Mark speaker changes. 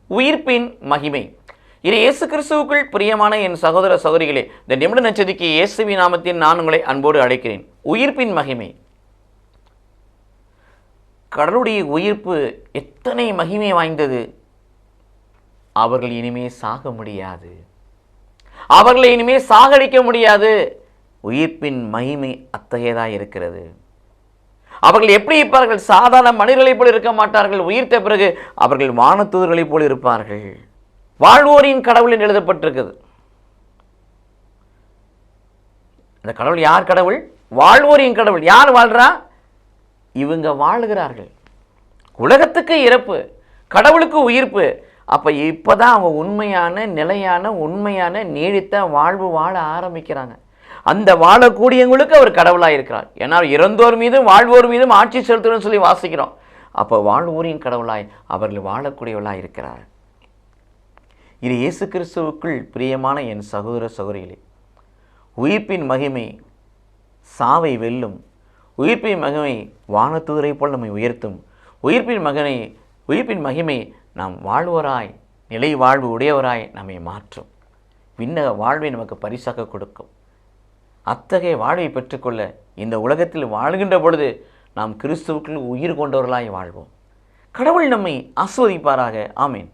Speaker 1: உயிர்ப்பின் மகிமை. இது இயேசு கிறிஸ்துவுக்குள் பிரியமான என் சகோதர சகோதரிகளே, இந்த நிமிட நட்சத்திரக்கு இயேசுவின் நாமத்தில் நான் உங்களை அன்போடு அழைக்கிறேன். உயிர்ப்பின் மகிமை. கடவுளுடைய உயிர்ப்பு எத்தனை மகிமை வாய்ந்தது. அவர்கள் இனிமே சாக முடியாது, அவர்களை இனிமே சாகடிக்க முடியாது. உயிர்ப்பின் மகிமை அத்தகையதாக இருக்கிறது. அவர்கள் எப்படி இருப்பார்கள்? சாதாரண மனிதர்களைப் போல இருக்க மாட்டார்கள். உயிர்த்த பிறகு அவர்கள் வானதூதர்களைப் போல இருப்பார்கள். வாழ்வோரின் கடவுள் என்று எழுதப்பட்டிருக்கிறது. அந்த கடவுள் யார் கடவுள்? வாழ்வோரின் கடவுள். யார் வாழ்றா? இவங்க வாழுகிறார்கள். உலகத்துக்கு இறப்பு, கடவுளுக்கு உயிர்ப்பு. அப்ப இப்பதான் அவங்க உண்மையான நிலையான உண்மையான நீடித்த வாழ்வு வாழ ஆரம்பிக்கிறாங்க. அந்த வாழக்கூடியவங்களுக்கு அவர் கடவுளாக இருக்கிறார். ஏன்னா இறந்தோர் மீதும் வாழ்வோர் மீதும் ஆட்சி செலுத்தணும்னு சொல்லி வாசிக்கிறோம். அப்போ வாழ்வோரின் கடவுளாய் அவர்கள் வாழக்கூடியவர்களாக இருக்கிறார். இது இயேசு கிறிஸ்துவுக்குள் பிரியமான என் சகோதர சகோதரிகளே, உயிர்ப்பின் மகிமை சாவை வெல்லும். உயிர்ப்பின் மகிமை வானதூதரை போல் நம்மை உயர்த்தும். உயிர்ப்பின் மகிமை நாம் வாழ்வோராய் நிலை வாழ்வு உடையவராய் நம்மை மாற்றும். விண்ணக வாழ்வை நமக்கு பரிசாக கொடுக்கும். அத்தகைய வாழ்வை பெற்றுக்கொள்ள இந்த உலகத்தில் வாழ்கின்ற பொழுது நாம் கிறிஸ்துவுக்குள் உயிர் கொண்டவர்களாய் வாழ்வோம். கடவுள் நம்மை ஆசீர்வதிப்பாராக. ஆமேன்.